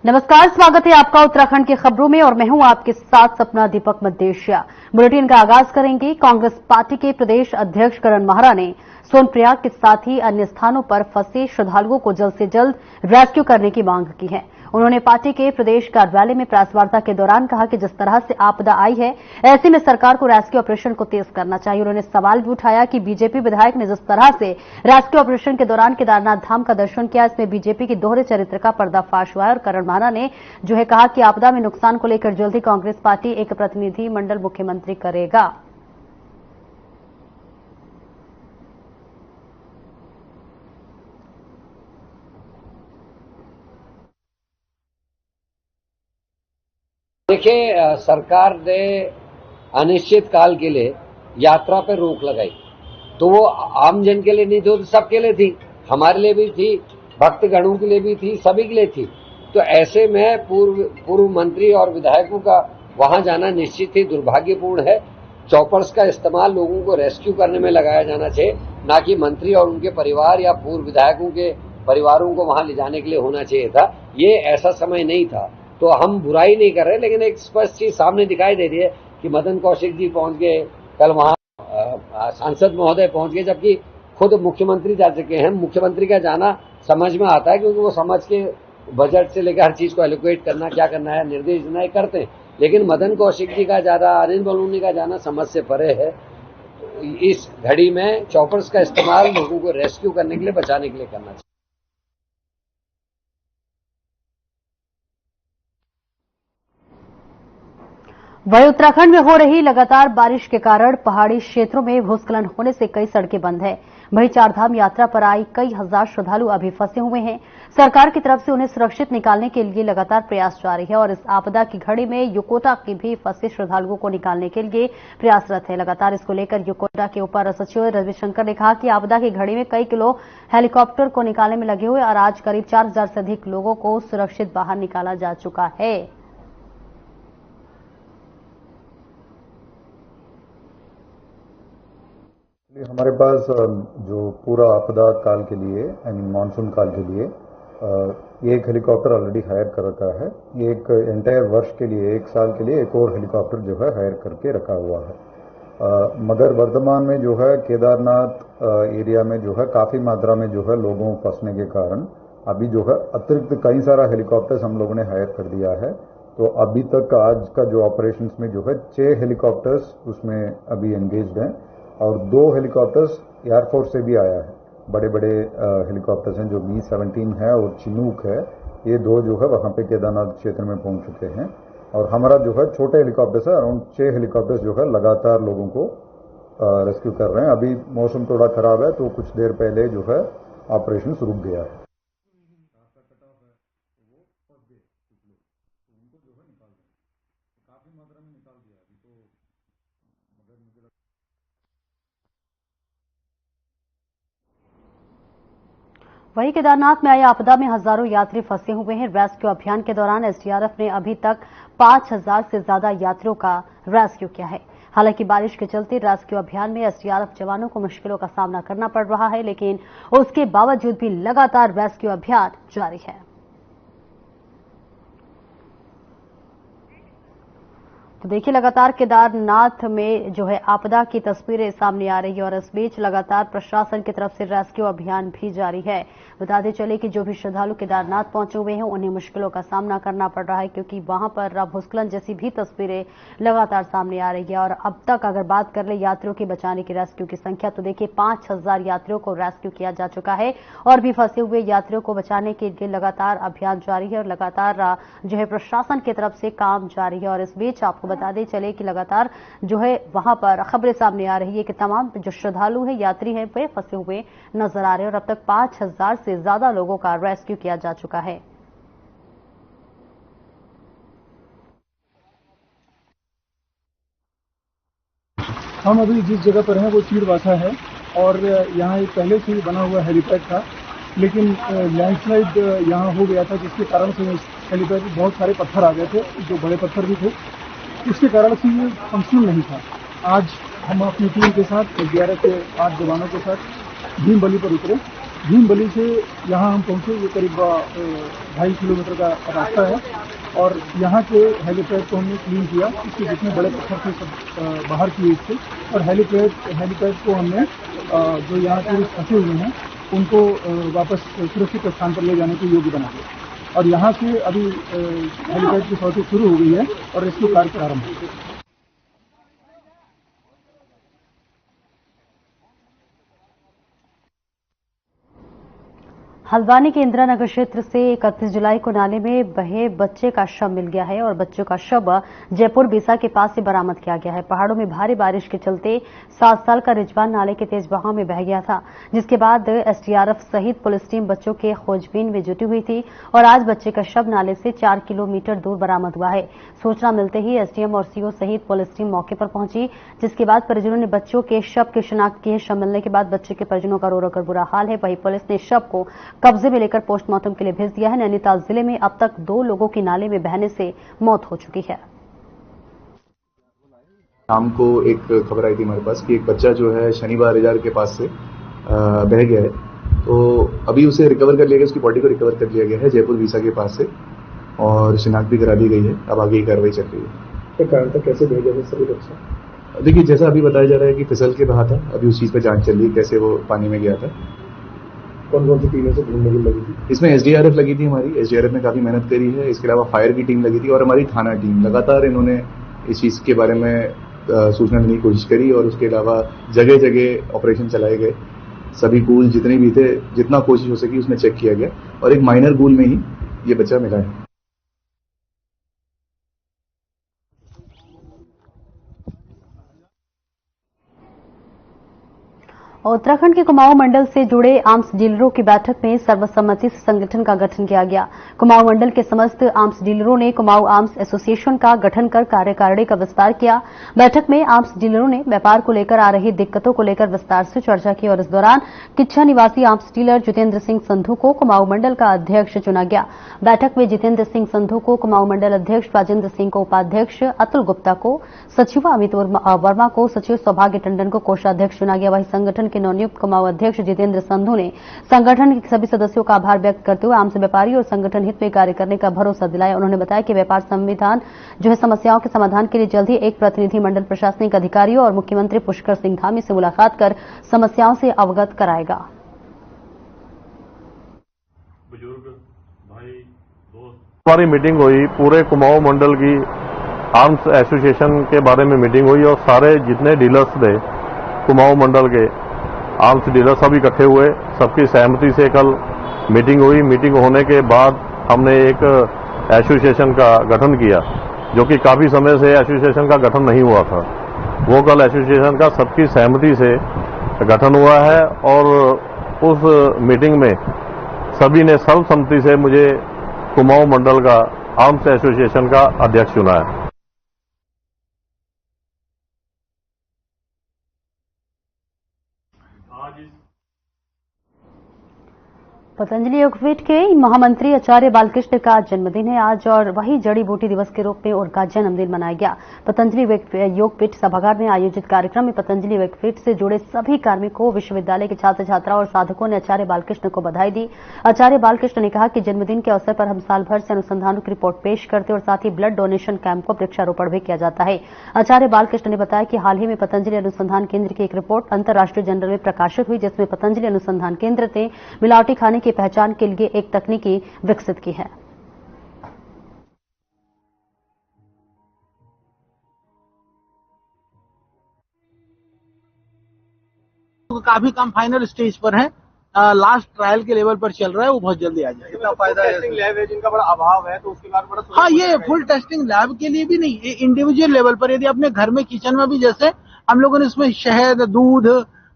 नमस्कार, स्वागत है आपका उत्तराखंड की खबरों में और मैं हूं आपके साथ सपना दीपक मद्देशिया। बुलेटिन का आगाज करेंगे। कांग्रेस पार्टी के प्रदेश अध्यक्ष करण माहरा ने सोनप्रयाग के साथ ही अन्य स्थानों पर फंसे श्रद्धालुओं को जल्द से जल्द रेस्क्यू करने की मांग की है। उन्होंने पार्टी के प्रदेश कार्यालय में प्रेस वार्ता के दौरान कहा कि जिस तरह से आपदा आई है, ऐसे में सरकार को रेस्क्यू ऑपरेशन को तेज करना चाहिए। उन्होंने सवाल भी उठाया कि बीजेपी विधायक ने जिस तरह से रेस्क्यू ऑपरेशन के दौरान केदारनाथ धाम का दर्शन किया, इसमें बीजेपी के दोहरे चरित्र का पर्दाफाश हुआ है। और करण माहरा ने कहा कि आपदा में नुकसान को लेकर जल्द ही कांग्रेस पार्टी एक प्रतिनिधि मंडल मुख्यमंत्री करेगा। देखिए, सरकार ने अनिश्चित काल के लिए यात्रा पर रोक लगाई, तो वो आम जन के लिए नहीं थी, तो सबके लिए थी, हमारे लिए भी थी, भक्तगणों के लिए भी थी, सभी के लिए थी। तो ऐसे में पूर्व मंत्री और विधायकों का वहां जाना निश्चित ही दुर्भाग्यपूर्ण है। चॉपर्स का इस्तेमाल लोगों को रेस्क्यू करने में लगाया जाना चाहिए, ना कि मंत्री और उनके परिवार या पूर्व विधायकों के परिवारों को वहां ले जाने के लिए होना चाहिए था। ये ऐसा समय नहीं था। तो हम बुराई नहीं कर रहे, लेकिन एक स्पष्ट चीज सामने दिखाई दे रही है कि मदन कौशिक जी पहुंच गए, कल वहां सांसद महोदय पहुंच गए, जबकि खुद मुख्यमंत्री जा चुके हैं। मुख्यमंत्री का जाना समझ में आता है, क्योंकि वो समझ के बजट से लेकर हर चीज को एलोकेट करना, क्या करना है, निर्देश देना करते हैं। लेकिन मदन कौशिक जी का जाना, अनिल बलूनी का जाना समझ से परे है। इस घड़ी में चॉपर्स का इस्तेमाल लोगों को रेस्क्यू करने के लिए, बचाने के लिए करना चाहिए। वहीं उत्तराखंड में हो रही लगातार बारिश के कारण पहाड़ी क्षेत्रों में भूस्खलन होने से कई सड़कें बंद हैं। वहीं चारधाम यात्रा पर आई कई हजार श्रद्धालु अभी फंसे हुए हैं। सरकार की तरफ से उन्हें सुरक्षित निकालने के लिए लगातार प्रयास जारी है और इस आपदा की घड़ी में युकोटा के भी फंसे श्रद्धालुओं को निकालने के लिए प्रयासरत है। लगातार इसको लेकर युकोटा के उपर सचिव रविशंकर ने कहा कि आपदा की घड़ी में कई किलो हेलीकॉप्टर को निकालने में लगे हुए और आज करीब 4000 से अधिक लोगों को सुरक्षित बाहर निकाला जा चुका है। हमारे पास जो पूरा आपदा काल के लिए, मानसून काल के लिए एक हेलीकॉप्टर ऑलरेडी हायर कर रखा है। एक एंटायर वर्ष के लिए, एक साल के लिए एक और हेलीकॉप्टर जो है हायर करके रखा हुआ है। मगर वर्तमान में जो है केदारनाथ एरिया में जो है काफी मात्रा में जो है लोगों फंसने के कारण अभी जो है अतिरिक्त कई सारा हेलीकॉप्टर्स हम लोगों ने हायर कर दिया है। तो अभी तक आज का जो ऑपरेशंस में जो है 6 हेलीकॉप्टर्स उसमें अभी एंगेज्ड हैं और 2 हेलीकॉप्टर्स एयरफोर्स से भी आया है। बड़े बड़े हेलीकॉप्टर्स हैं, जो Mi-17 है और चिनूक है, ये 2 जो है वहां पे केदारनाथ क्षेत्र में पहुंच चुके हैं। और हमारा जो है छोटे हेलीकॉप्टर्स है, अराउंड 6 हेलीकॉप्टर्स जो है लगातार लोगों को रेस्क्यू कर रहे हैं। अभी मौसम थोड़ा खराब है, तो कुछ देर पहले जो है ऑपरेशन रुक गया है। वहीं केदारनाथ में आई आपदा में हजारों यात्री फंसे हुए हैं। रेस्क्यू अभियान के दौरान एसडीआरएफ ने अभी तक 5000 से ज्यादा यात्रियों का रेस्क्यू किया है। हालांकि बारिश के चलते रेस्क्यू अभियान में एसडीआरएफ जवानों को मुश्किलों का सामना करना पड़ रहा है, लेकिन उसके बावजूद भी लगातार रेस्क्यू अभियान जारी है। तो देखिए, लगातार केदारनाथ में आपदा की तस्वीरें सामने आ रही है और इस बीच लगातार प्रशासन की तरफ से रेस्क्यू अभियान भी जारी है। बताते चले कि जो भी श्रद्धालु केदारनाथ पहुंचे हुए हैं, उन्हें मुश्किलों का सामना करना पड़ रहा है, क्योंकि वहां पर भूस्खलन जैसी भी तस्वीरें लगातार सामने आ रही है। और अब तक अगर बात कर ले यात्रियों की बचाने की रेस्क्यू की संख्या, तो देखिए 5000 यात्रियों को रेस्क्यू किया जा चुका है और भी फंसे हुए यात्रियों को बचाने के लिए लगातार अभियान जारी है और लगातार प्रशासन की तरफ से काम जारी है। और इस बीच आपको बता दें चले कि लगातार वहां पर खबरें सामने आ रही है कि तमाम जो श्रद्धालु हैं, यात्री हैं, वे फंसे हुए नजर आ रहे हैं और अब तक 5000 से ज्यादा लोगों का रेस्क्यू किया जा चुका है। हम अभी जिस जगह पर हैं वो चीरवासा है और यहाँ एक पहले से ही बना हुआ हेलीपैड था, लेकिन लैंडस्लाइड यहाँ हो गया था, जिसके कारण से हेलीपैड में बहुत सारे पत्थर आ गए थे, जो बड़े पत्थर भी थे, इसके कारण से ये फंक्शनल नहीं था। आज हम अपनी टीम के साथ, एसडीआरएफ के 8 जवानों के साथ भीमबली पर उतरे भीमबली से यहाँ हम पहुंचे, ये करीब 2.5 किलोमीटर का रास्ता है और यहाँ के हेलीपैड को हमने क्लीन किया, इसके जितने बड़े पत्थर थे सब बाहर किए इससे, और हेलीपैड को हमने जो यहाँ टूरिस्ट फंसे हुए हैं उनको वापस सुरक्षित स्थान पर ले जाने के योग्य बना दिया और यहाँ से अभी हेलीपैड की सॉर्टिंग शुरू हो गई है और रेस्क्यू कार्य प्रारंभ हो गया। हल्द्वानी के इंदिरा नगर क्षेत्र से 31 जुलाई को नाले में बहे बच्चे का शव मिल गया है और बच्चों का शव जयपुर बीसा के पास से बरामद किया गया है। पहाड़ों में भारी बारिश के चलते 7 साल का रिजवान नाले के तेज बहाव में बह गया था, जिसके बाद एसडीआरएफ सहित पुलिस टीम बच्चों के खोजबीन में जुटी हुई थी और आज बच्चे का शव नाले से 4 किलोमीटर दूर बरामद हुआ है। सूचना मिलते ही एसडीएम और सीओ सहित पुलिस टीम मौके पर पहुंची, जिसके बाद परिजनों ने बच्चों के शव की शिनाख्त की है। शव मिलने के बाद बच्चे के परिजनों का रो रो कर बुरा हाल है। वहीं पुलिस ने शव को कब्जे में लेकर पोस्टमार्टम के लिए भेज दिया है। नैनीताल जिले में अब तक 2 लोगों की नाले में बहने से मौत हो चुकी है। शाम को एक खबर आई थी हमारे पास कि एक बच्चा जो है शनिवार रिजार के पास से बह गया है, तो अभी उसे रिकवर कर लिया गया, उसकी बॉडी को रिकवर कर लिया गया है जयपुर बीसा के पास से और शिनाख्त भी करा दी गई है। अब आगे की कार्रवाई चल रही है। क्या कारण था, कैसे बह गया सभी बच्चा? देखिए, जैसा अभी बताया जा रहा है कि फिसल के बहा था, अभी उस चीज पर जांच चल रही है कैसे वो पानी में गया था। कौन कौन सी टीमें से ढूंढने की लगी थी? इसमें एसडीआरएफ लगी थी, हमारी एसडीआरएफ ने काफी मेहनत करी है। इसके अलावा फायर की टीम लगी थी और हमारी थाना टीम, लगातार इन्होंने इस चीज के बारे में सूचना देने की कोशिश करी और उसके अलावा जगह जगह ऑपरेशन चलाए गए। सभी पूल जितने भी थे, जितना कोशिश हो सकी उसमें चेक किया गया और एक माइनर पूल में ही ये बच्चा मिला है। उत्तराखंड के कुमाऊं मंडल से जुड़े आर्म्स डीलरों की बैठक में सर्वसम्मति से संगठन का गठन किया गया। कुमाऊं मंडल के समस्त आर्म्स डीलरों ने कुमाऊं आर्म्स एसोसिएशन का गठन कर कार्यकारिणी का विस्तार किया। बैठक में आर्म्स डीलरों ने व्यापार को लेकर आ रही दिक्कतों को लेकर विस्तार से चर्चा की और इस दौरान किच्छा निवासी आर्म्स डीलर जितेंद्र सिंह संधू को कुमाऊं मंडल का अध्यक्ष चुना गया। बैठक में जितेंद्र सिंह संधू को कुमाऊं मंडल अध्यक्ष, राजेंद्र सिंह को उपाध्यक्ष, अतुल गुप्ता को सचिव, अमित वर्मा को सचिव, सौभाग्य टंडन को कोषाध्यक्ष चुना गया। वहीं संगठन के नवनियुक्त कुमाऊं अध्यक्ष जितेंद्र संधू ने संगठन के सभी सदस्यों का आभार व्यक्त करते हुए आम व्यापारी और संगठन हित में कार्य करने का भरोसा दिलाया। उन्होंने बताया कि व्यापार संविधान जो है समस्याओं के समाधान के लिए जल्द ही एक प्रतिनिधि मंडल प्रशासनिक अधिकारियों और मुख्यमंत्री पुष्कर सिंह धामी से मुलाकात कर समस्याओं से अवगत कराएगा। हमारी मीटिंग हुई, पूरे कुमाऊं मंडल की आर्म्स एसोसिएशन के बारे में मीटिंग हुई और सारे जितने डीलर्स थे कुमाऊं मंडल के आर्म्स डीलर सब इकट्ठे हुए, सबकी सहमति से कल मीटिंग हुई। मीटिंग होने के बाद हमने एक एसोसिएशन का गठन किया, जो कि काफी समय से एसोसिएशन का गठन नहीं हुआ था। वो कल एसोसिएशन का सबकी सहमति से गठन हुआ है और उस मीटिंग में सभी ने सर्वसम्मति से मुझे कुमाऊं मंडल का आर्म्स एसोसिएशन का अध्यक्ष चुना है। पतंजलि योगपीठ के महामंत्री आचार्य बालकृष्ण का जन्मदिन है आज और वही जड़ी बूटी दिवस के रूप में उनका जन्मदिन मनाया गया। पतंजलि योगपीठ सभागार में आयोजित कार्यक्रम में पतंजलि योगपीठ से जुड़े सभी कार्मिकों, विश्वविद्यालय के छात्र छात्राओं और साधकों ने आचार्य बालकृष्ण को बधाई दी। आचार्य बालकृष्ण ने कहा कि जन्मदिन के अवसर पर हम साल भर से अनुसंधानों की रिपोर्ट पेश करते और साथ ही ब्लड डोनेशन कैंप को वृक्षारोपण भी किया जाता है। आचार्य बालकृष्ण ने बताया कि हाल ही में पतंजलि अनुसंधान केंद्र की एक रिपोर्ट अंतर्राष्ट्रीय जर्नल में प्रकाशित हुई, जिसमें पतंजलि अनुसंधान केंद्र ने मिलावटी खाने की पहचान के लिए एक तकनीकी विकसित की है। काफी कम फाइनल स्टेज पर है, लास्ट ट्रायल के लेवल पर चल रहा है, वो बहुत जल्दी आ जाएगा। कितना फायदा है? टेस्टिंग लैब है जिनका बड़ा अभाव है, तो उसके बाद बड़ा हाँ, ये फुल टेस्टिंग लैब के लिए भी नहीं, ये इंडिविजुअल लेवल पर, यदि अपने घर में किचन में भी जैसे हम लोगों ने इसमें शहद, दूध,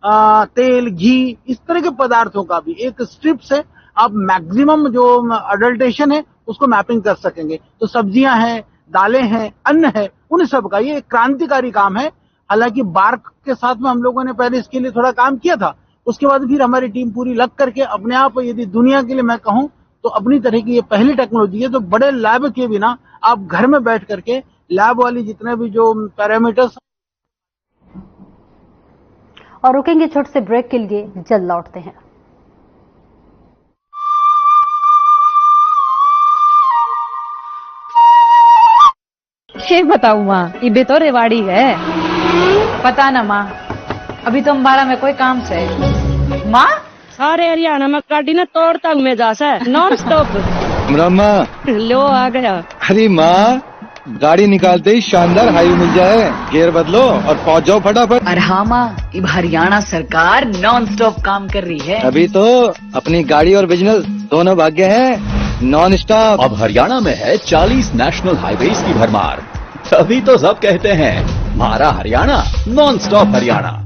तेल, घी, इस तरह के पदार्थों का भी एक स्ट्रिप से आप मैक्सिमम जो अडल्टेशन है उसको मैपिंग कर सकेंगे। तो सब्जियां हैं, दालें हैं, अन्न है, उन सब का ये एक क्रांतिकारी काम है। हालांकि बार्क के साथ में हम लोगों ने पहले इसके लिए थोड़ा काम किया था, उसके बाद फिर हमारी टीम पूरी लग करके अपने आप, यदि दुनिया के लिए मैं कहूं तो अपनी तरह की ये पहली टेक्नोलॉजी है, तो बड़े लैब के बिना आप घर में बैठ करके लैब वाली जितने भी जो पैरामीटर्स। और रुकेंगे छोटे से ब्रेक के लिए, जल्द लौटते हैं। ये बताऊ माँ, ये भी तो रेवाड़ी है। पता न माँ, अभी तो अम्बाड़ा में कोई काम से है। माँ सारे हरियाणा में गाड़ी न तोड़ तक में जा सा नॉन स्टॉप। लो आ गया। अरे माँ, गाड़ी निकालते ही शानदार हाईवे मिल जाए, गियर बदलो और पहुंच जाओ फटाफट। अरे हाँ माँ, अब हरियाणा सरकार नॉन स्टॉप काम कर रही है। अभी तो अपनी गाड़ी और बिजनेस दोनों भाग्य हैं नॉन स्टॉप। अब हरियाणा में है 40 नेशनल हाईवेज की भरमार। तभी तो सब कहते हैं हमारा हरियाणा नॉन स्टॉप हरियाणा।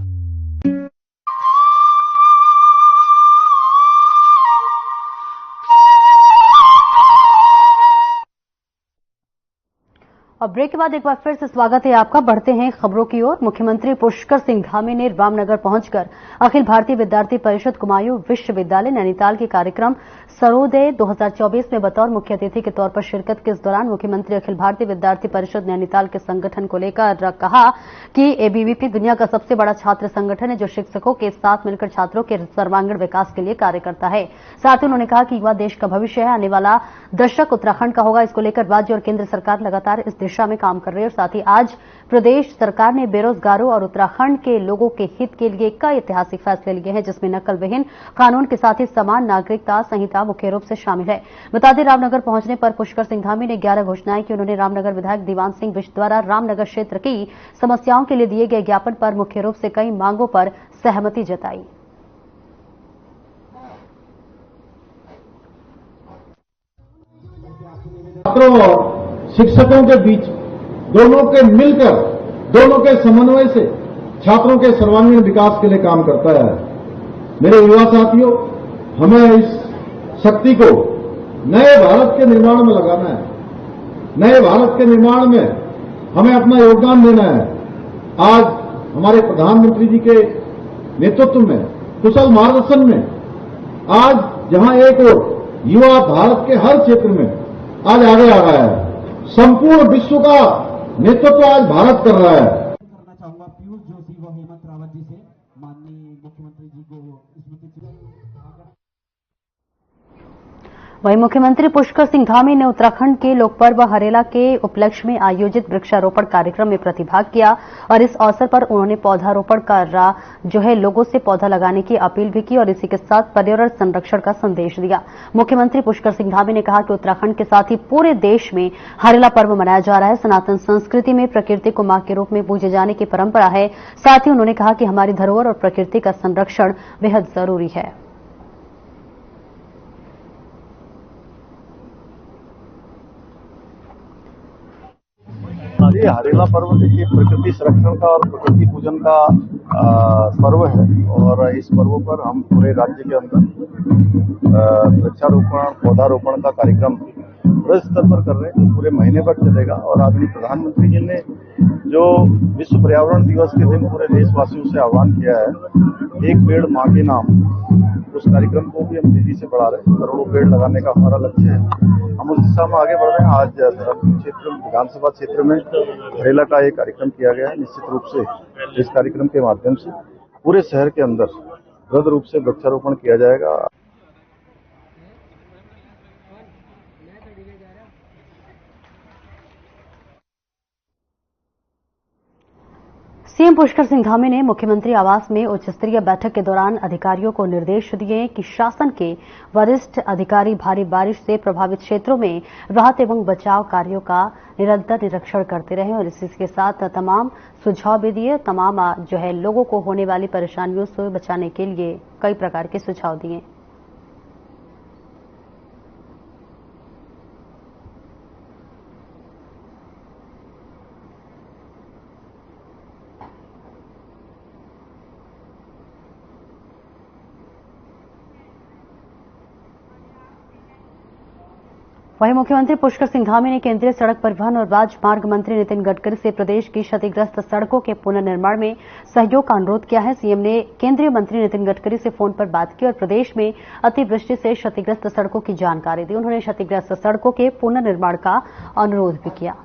और ब्रेक के बाद एक बार फिर से स्वागत है आपका। बढ़ते हैं खबरों की ओर। मुख्यमंत्री पुष्कर सिंह धामी ने रामनगर पहुंचकर अखिल भारतीय विद्यार्थी परिषद कुमायूं विश्वविद्यालय नैनीताल के कार्यक्रम सर्वोदय 2024 में बतौर मुख्य अतिथि के तौर पर शिरकत की। इस दौरान मुख्यमंत्री अखिल भारतीय विद्यार्थी परिषद नैनीताल के संगठन को लेकर कहा कि एबीवीपी दुनिया का सबसे बड़ा छात्र संगठन है जो शिक्षकों के साथ मिलकर छात्रों के सर्वांगीण विकास के लिए कार्य करता है। साथ ही उन्होंने कहा कि युवा देश का भविष्य है, आने वाला दशक उत्तराखंड का होगा। इसको लेकर राज्य और केंद्र सरकार लगातार इस दिशा में काम कर रही है। और साथ ही आज प्रदेश सरकार ने बेरोजगारों और उत्तराखंड के लोगों के हित के लिए कई ऐतिहासिक फैसले लिए हैं, जिसमें नकल विहीन कानून के साथ ही समान नागरिकता संहिता मुख्य रूप से शामिल है। बता दें, रामनगर पहुंचने पर पुष्कर सिंह धामी ने 11 घोषणाएं की। उन्होंने रामनगर विधायक दीवान सिंह बिष्ट द्वारा रामनगर क्षेत्र की समस्याओं के लिए दिए गए ज्ञापन पर मुख्य रूप से कई मांगों पर सहमति जताई। छात्रों और शिक्षकों के बीच दोनों के मिलकर, दोनों के समन्वय से छात्रों के सर्वांगीण विकास के लिए काम करता है। मेरे युवा साथियों, हमें इस शक्ति को नए भारत के निर्माण में लगाना है। नए भारत के निर्माण में हमें अपना योगदान देना है। आज हमारे प्रधानमंत्री जी के नेतृत्व में, कुशल मार्गदर्शन में, आज जहां एक और युवा भारत के हर क्षेत्र में आज आगे आ रहा है, संपूर्ण विश्व का नेतृत्व आज भारत कर रहा है। करना चाहूंगा पीयूष जोशी व हेमंत रावत जी से, माननीय मुख्यमंत्री जी को वहीं मुख्यमंत्री पुष्कर सिंह धामी ने उत्तराखंड के लोकपर्व हरेला के उपलक्ष्य में आयोजित वृक्षारोपण कार्यक्रम में प्रतिभाग किया और इस अवसर पर उन्होंने पौधारोपण कर लोगों से पौधा लगाने की अपील भी की और इसी के साथ पर्यावरण संरक्षण का संदेश दिया। मुख्यमंत्री पुष्कर सिंह धामी ने कहा कि उत्तराखंड के साथ ही पूरे देश में हरेला पर्व मनाया जा रहा है। सनातन संस्कृति में प्रकृति को मां के रूप में पूजे जाने की परंपरा है। साथ ही उन्होंने कहा कि हमारी धरोहर और प्रकृति का संरक्षण बेहद जरूरी है। ये हरेला पर्व देखिए प्रकृति संरक्षण का और प्रकृति पूजन का पर्व है और इस पर्व पर हम पूरे राज्य के अंदर वृक्षारोपण पौधारोपण का कार्यक्रम बड़े स्तर पर कर रहे हैं। पूरे महीने भर चलेगा और आदरणीय प्रधानमंत्री जी ने जो विश्व पर्यावरण दिवस के दिन पूरे देशवासियों से आह्वान किया है, एक पेड़ मां के नाम, उस कार्यक्रम को भी हम तेजी से बढ़ा रहे हैं। करोड़ों पेड़ लगाने का हमारा लक्ष्य है, हम उस दिशा में आगे बढ़ रहे हैं। आज धर्मपुर क्षेत्र विधानसभा क्षेत्र में हरेला का एक कार्यक्रम किया गया है। निश्चित रूप से इस कार्यक्रम के माध्यम से पूरे शहर के अंदर वृहद रूप से वृक्षारोपण किया जाएगा। सीएम पुष्कर सिंह धामी ने मुख्यमंत्री आवास में उच्च स्तरीय बैठक के दौरान अधिकारियों को निर्देश दिए कि शासन के वरिष्ठ अधिकारी भारी बारिश से प्रभावित क्षेत्रों में राहत एवं बचाव कार्यों का निरंतर निरीक्षण करते रहें और इसी के साथ तमाम सुझाव भी दिए। तमाम लोगों को होने वाली परेशानियों से बचाने के लिए कई प्रकार के सुझाव दिए। वहीं मुख्यमंत्री पुष्कर सिंह धामी ने केंद्रीय सड़क परिवहन और राजमार्ग मंत्री नितिन गडकरी से प्रदेश की क्षतिग्रस्त सड़कों के पुनर्निर्माण में सहयोग का अनुरोध किया है। सीएम ने केंद्रीय मंत्री नितिन गडकरी से फोन पर बात की और प्रदेश में अतिवृष्टि से क्षतिग्रस्त सड़कों की जानकारी दी। उन्होंने क्षतिग्रस्त सड़कों के पुनर्निर्माण का अनुरोध भी किया।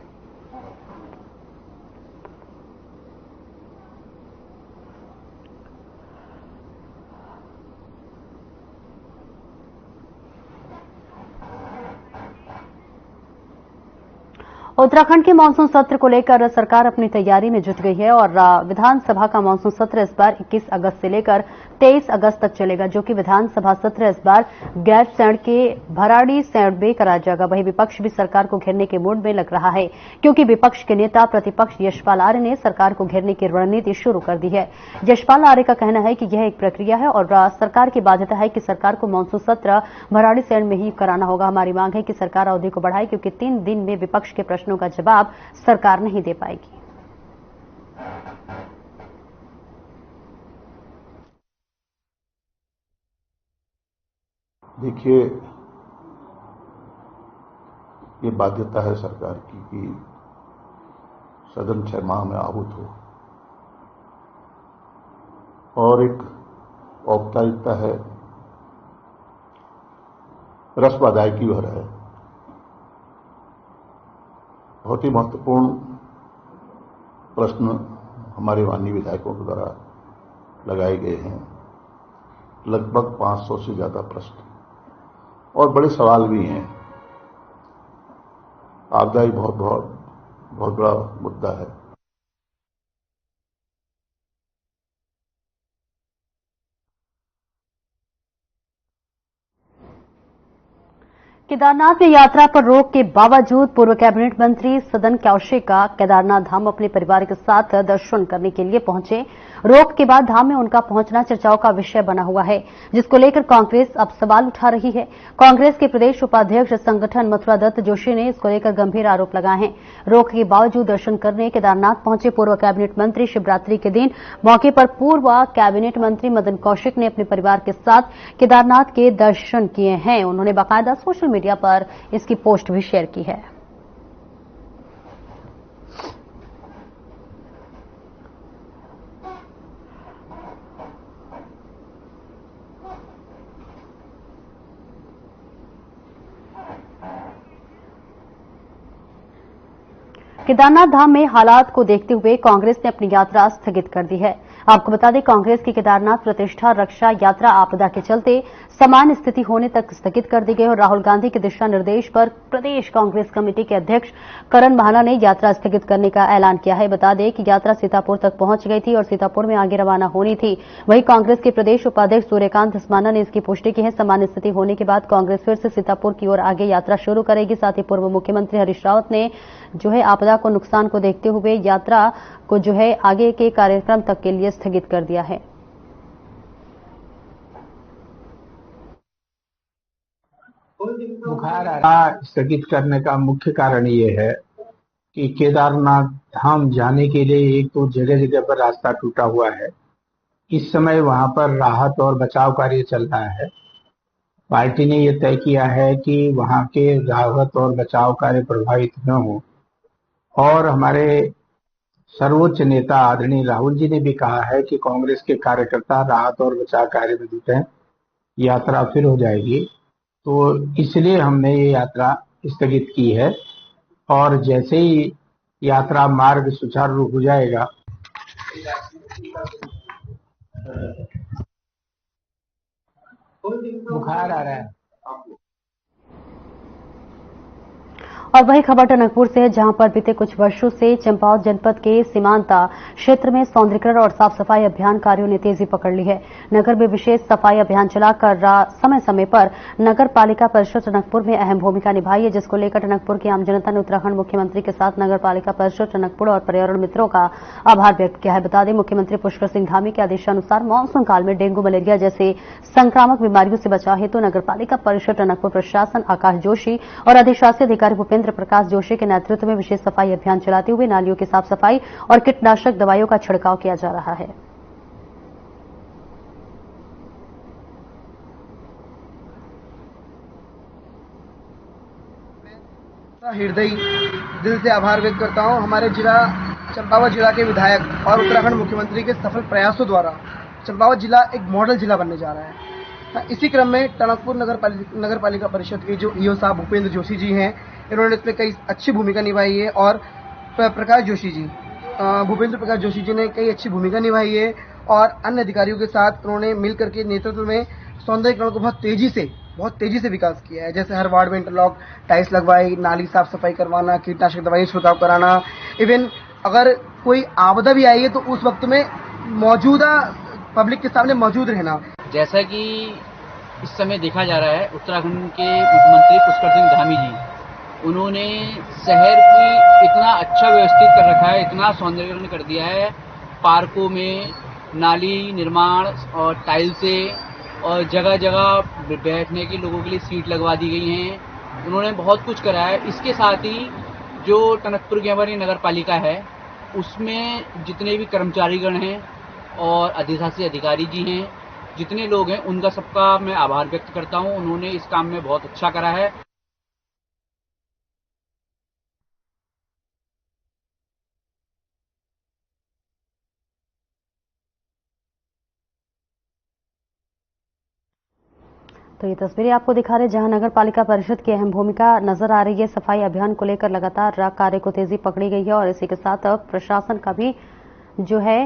उत्तराखंड के मानसून सत्र को लेकर सरकार अपनी तैयारी में जुट गई है और विधानसभा का मानसून सत्र इस बार 21 अगस्त से लेकर 23 अगस्त तक चलेगा, जो कि विधानसभा सत्र इस बार गैरसैंण के भराड़ीसैंण में कराया जाएगा। वहीं विपक्ष भी सरकार को घेरने के मूड में लग रहा है, क्योंकि विपक्ष के नेता प्रतिपक्ष यशपाल आर्य ने सरकार को घेरने की रणनीति शुरू कर दी है। यशपाल आर्य का कहना है कि यह एक प्रक्रिया है और सरकार की बाध्यता है कि सरकार को मानसून सत्र भराड़ीसैंण में ही कराना होगा। हमारी मांग है कि सरकार अवधि को बढ़ाए, क्योंकि 3 दिन में विपक्ष के प्रश्नों का जवाब सरकार नहीं दे पाएगी। देखिए, ये बाध्यता है सरकार की कि सदन 6 माह में आहूत हो, और एक औपचारिकता है, रस्म अदायगी भर है। बहुत ही महत्वपूर्ण प्रश्न हमारे माननीय विधायकों के द्वारा लगाए गए हैं, लगभग 500 से ज्यादा प्रश्न, और बड़े सवाल भी हैं। आपदा ही बहुत बड़ा मुद्दा है। केदारनाथ में यात्रा पर रोक के बावजूद पूर्व कैबिनेट मंत्री सदन कौशिक का केदारनाथ धाम अपने परिवार के साथ दर्शन करने के लिए पहुंचे। रोक के बाद धाम में उनका पहुंचना चर्चाओं का विषय बना हुआ है, जिसको लेकर कांग्रेस अब सवाल उठा रही है। कांग्रेस के प्रदेश उपाध्यक्ष संगठन मथुरा दत्त जोशी ने इसको लेकर गंभीर आरोप लगाए हैं। रोक के बावजूद दर्शन करने केदारनाथ पहुंचे पूर्व कैबिनेट मंत्री शिवरात्रि के दिन मौके पर पूर्व कैबिनेट मंत्री मदन कौशिक ने अपने परिवार के साथ केदारनाथ के दर्शन किए हैं। उन्होंने बाकायदा सोशल मीडिया पर इसकी पोस्ट भी शेयर की है। केदारनाथ धाम में हालात को देखते हुए कांग्रेस ने अपनी यात्रा स्थगित कर दी है। आपको बता दें, कांग्रेस की केदारनाथ प्रतिष्ठा रक्षा यात्रा आपदा के चलते सामान्य स्थिति होने तक स्थगित कर दी गई और राहुल गांधी के दिशा निर्देश पर प्रदेश कांग्रेस कमेटी के अध्यक्ष करण महाना ने यात्रा स्थगित करने का ऐलान किया है। बता दें कि यात्रा सीतापुर तक पहुंच गई थी और सीतापुर में आगे रवाना होनी थी। वहीं कांग्रेस के प्रदेश उपाध्यक्ष सूर्यकांत धस्माना ने इसकी पुष्टि की है। सामान्य स्थिति होने के बाद कांग्रेस फिर से सीतापुर की ओर आगे यात्रा शुरू करेगी। साथ ही पूर्व मुख्यमंत्री हरीश रावत ने आपदा को नुकसान को देखते हुए यात्रा को आगे के कार्यक्रम तक के लिए स्थगित कर दिया है। बुखार स्थगित करने का मुख्य कारण ये है कि केदारनाथ धाम जाने के लिए एक तो जगह जगह पर रास्ता टूटा हुआ है। इस समय वहां पर राहत और बचाव कार्य चल रहा है। पार्टी ने यह तय किया है कि वहां के राहत और बचाव कार्य प्रभावित न हो, और हमारे सर्वोच्च नेता आदरणीय राहुल जी ने भी कहा है कि कांग्रेस के कार्यकर्ता राहत और बचाव कार्य में जुटे, यात्रा फिर हो जाएगी। तो इसलिए हमने ये यात्रा स्थगित की है, और जैसे ही यात्रा मार्ग सुचारू रूप हो जाएगा, बुखार आ रहा है। और वही खबर टनकपुर से है, जहां पर बीते कुछ वर्षों से चंपावत जनपद के सीमांता क्षेत्र में सौंदर्यीकरण और साफ सफाई अभियान कार्यों ने तेजी पकड़ ली है। नगर में विशेष सफाई अभियान चलाकर समय समय पर नगर पालिका परिषद टनकपुर में अहम भूमिका निभाई है, जिसको लेकर टनकपुर की आम जनता ने उत्तराखंड मुख्यमंत्री के साथ नगर पालिका परिषद टनकपुर और पर्यावरण मित्रों का आभार व्यक्त किया है। बता दें, मुख्यमंत्री पुष्कर सिंह धामी के आदेशानुसार मानसून काल में डेंगू मलेरिया जैसे संक्रामक बीमारियों से बचाव हेतु नगर पालिका परिषद टनकपुर प्रशासन आकाश जोशी और अधिशासी अधिकारी भूपेंद्र प्रकाश जोशी के नेतृत्व में विशेष सफाई अभियान चलाते हुए नालियों की साफ सफाई और कीटनाशक दवाइयों का छिड़काव किया जा रहा है। हृदय दिल से आभार व्यक्त करता हूं हमारे जिला चंपावत जिला के विधायक और उत्तराखंड मुख्यमंत्री के सफल प्रयासों द्वारा चंपावत जिला एक मॉडल जिला बनने जा रहा है। इसी क्रम में टनकपुर नगर पालिका परिषद के जो ईओ साहब भूपेंद्र जोशी जी हैं, इन्होंने इसमें कई अच्छी भूमिका निभाई है, और भूपेंद्र प्रकाश जोशी जी ने कई अच्छी भूमिका निभाई है, और अन्य अधिकारियों के साथ उन्होंने मिलकर के नेतृत्व में सौंदर्यीकरण को बहुत तेजी से बहुत तेजी से विकास किया है। जैसे हर वार्ड में इंटरलॉक टाइल्स लगवाई, नाली साफ सफाई करवाना, कीटनाशक दवाई छिड़काव कराना। इवन अगर कोई आपदा भी आई है तो उस वक्त में मौजूदा पब्लिक के सामने मौजूद रहना। जैसा कि इस समय देखा जा रहा है, उत्तराखंड के मुख्यमंत्री पुष्कर सिंह धामी जी, उन्होंने शहर की इतना अच्छा व्यवस्थित कर रखा है, इतना सौंदर्यीकरण कर दिया है। पार्कों में नाली निर्माण और टाइल्सें और जगह जगह बैठने के लोगों के लिए सीट लगवा दी गई हैं। उन्होंने बहुत कुछ करा है। इसके साथ ही जो टनकपुर की हमारी नगर पालिका है, उसमें जितने भी कर्मचारीगण हैं और अधिशासी अधिकारी जी हैं, जितने लोग हैं, उनका सबका मैं आभार व्यक्त करता हूं। उन्होंने इस काम में बहुत अच्छा करा है। तो ये तस्वीरें आपको दिखा रहे जहां नगर पालिका परिषद की अहम भूमिका नजर आ रही है। सफाई अभियान को लेकर लगातार कार्य को तेजी पकड़ी गई है और इसी के साथ प्रशासन का भी जो है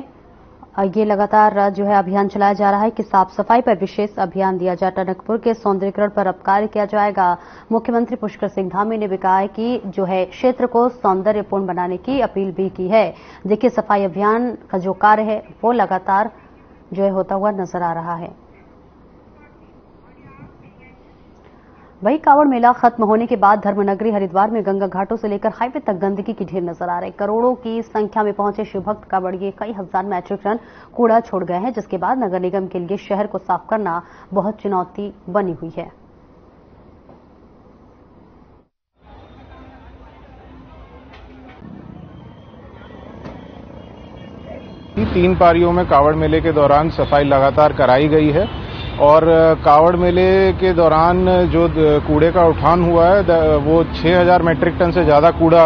ये लगातार जो है अभियान चलाया जा रहा है कि साफ सफाई पर विशेष अभियान दिया जाए। टनकपुर के सौंदर्यीकरण पर अब कार्य किया जाएगा। मुख्यमंत्री पुष्कर सिंह धामी ने भी कहा है कि जो है क्षेत्र को सौंदर्यपूर्ण बनाने की अपील भी की है। देखिए, सफाई अभियान का जो कार्य है वो लगातार जो है होता हुआ नजर आ रहा है। वही कावड़ मेला खत्म होने के बाद धर्मनगरी हरिद्वार में गंगा घाटों से लेकर हाईवे तक गंदगी की ढेर नजर आ रहे। करोड़ों की संख्या में पहुंचे शिव भक्त कावड़िए कई हजार मैट्रिक टन कूड़ा छोड़ गए हैं, जिसके बाद नगर निगम के लिए शहर को साफ करना बहुत चुनौती बनी हुई है। 3 पारियों में कावड़ मेले के दौरान सफाई लगातार कराई गई है और कावड़ मेले के दौरान जो कूड़े का उठान हुआ है वो 6000 मैट्रिक टन से ज़्यादा कूड़ा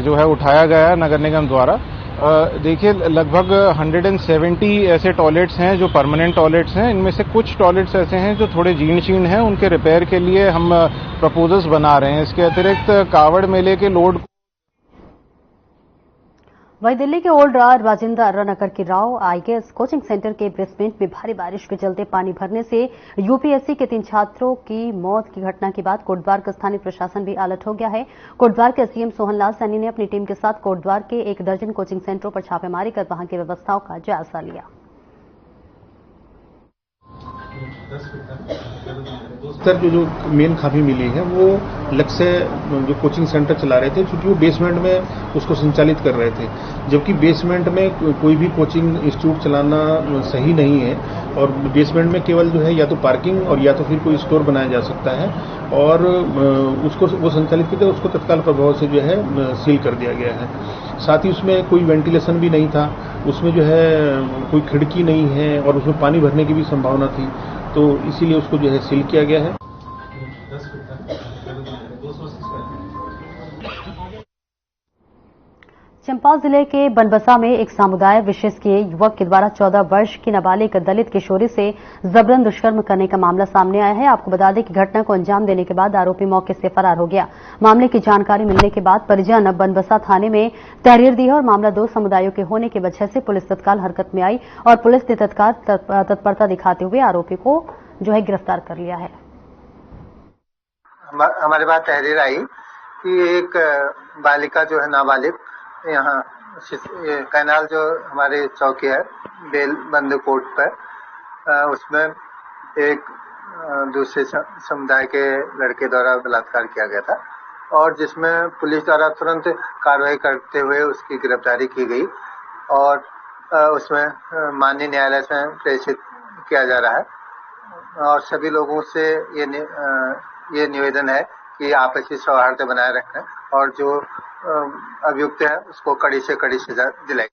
जो है उठाया गया है नगर निगम द्वारा। देखिए, लगभग 170 ऐसे टॉयलेट्स हैं जो परमानेंट टॉयलेट्स हैं। इनमें से कुछ टॉयलेट्स ऐसे हैं जो थोड़े जीर्ण शीर्ण हैं, उनके रिपेयर के लिए हम प्रपोजल्स बना रहे हैं। इसके अतिरिक्त कावड़ मेले के लोड वहीं दिल्ली के ओल्ड राजेंद्र नगर के राव आईएएस कोचिंग सेंटर के बेसमेंट में भारी बारिश के चलते पानी भरने से यूपीएससी के 3 छात्रों की मौत की घटना के बाद कोटद्वार का स्थानीय प्रशासन भी अलर्ट हो गया है। कोटद्वार के सीएम सोहनलाल सैनी ने अपनी टीम के साथ कोटद्वार के 1 दर्जन कोचिंग सेंटरों पर छापेमारी कर वहां की व्यवस्थाओं का जायजा लिया। सर, जो मेन खामी मिली है वो लक्ष्य जो कोचिंग सेंटर चला रहे थे, क्योंकि वो बेसमेंट में उसको संचालित कर रहे थे, जबकि बेसमेंट में कोई भी कोचिंग इंस्टीट्यूट चलाना सही नहीं है और बेसमेंट में केवल जो है या तो पार्किंग और या तो फिर कोई स्टोर बनाया जा सकता है और उसको वो संचालित किया, उसको तत्काल प्रभाव से जो है सील कर दिया गया है। साथ ही उसमें कोई वेंटिलेशन भी नहीं था, उसमें जो है कोई खिड़की नहीं है और उसमें पानी भरने की भी संभावना थी, तो इसीलिए उसको जो है सील किया गया है। चंपाल जिले के बनबसा में एक समुदाय विशेष के युवक के द्वारा 14 वर्ष की नाबालिग दलित किशोरी से जबरन दुष्कर्म करने का मामला सामने आया है। आपको बता दें कि घटना को अंजाम देने के बाद आरोपी मौके से फरार हो गया। मामले की जानकारी मिलने के बाद परिजन बनबसा थाने में तहरीर दी है और मामला 2 समुदायों के होने की वजह से पुलिस तत्काल हरकत में आई और पुलिस ने तत्काल तत्परता दिखाते हुए आरोपी को जो है गिरफ्तार कर लिया है। हमारे पास तहरीर आई कि एक बालिका जो है नाबालिग यहाँ कैनाल जो हमारी चौकी है बेल बंद कोर्ट पर, उसमें एक दूसरे समुदाय के लड़के द्वारा बलात्कार किया गया था और जिसमें पुलिस द्वारा तुरंत कार्रवाई करते हुए उसकी गिरफ्तारी की गई और उसमें माननीय न्यायालय में प्रेषित किया जा रहा है और सभी लोगों से ये निवेदन है कि आपसी सौहार्द बनाए रखें और जो अभियुक्त है उसको कड़ी से कड़ी सजा दिलाई।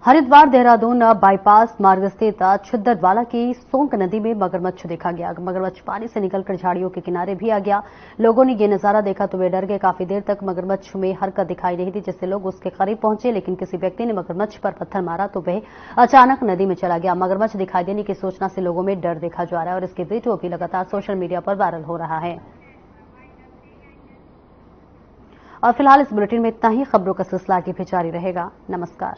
हरिद्वार देहरादून बाईपास मार्ग स्थित छिद्दरवाला की सोंक नदी में मगरमच्छ देखा गया। मगरमच्छ पानी से निकलकर झाड़ियों के किनारे भी आ गया। लोगों ने ये नजारा देखा तो वे डर गए। काफी देर तक मगरमच्छ में हरकत दिखाई नहीं दी, जिससे लोग उसके करीब पहुंचे, लेकिन किसी व्यक्ति ने मगरमच्छ पर पत्थर मारा तो वह अचानक नदी में चला गया। मगरमच्छ दिखाई देने की सूचना से लोगों में डर देखा जा रहा है और इसके वीडियो भी लगातार सोशल मीडिया पर वायरल हो रहा है। और फिलहाल इस बुलेटिन में इतना ही। खबरों का सिलसिला आगे भी जारी रहेगा। नमस्कार।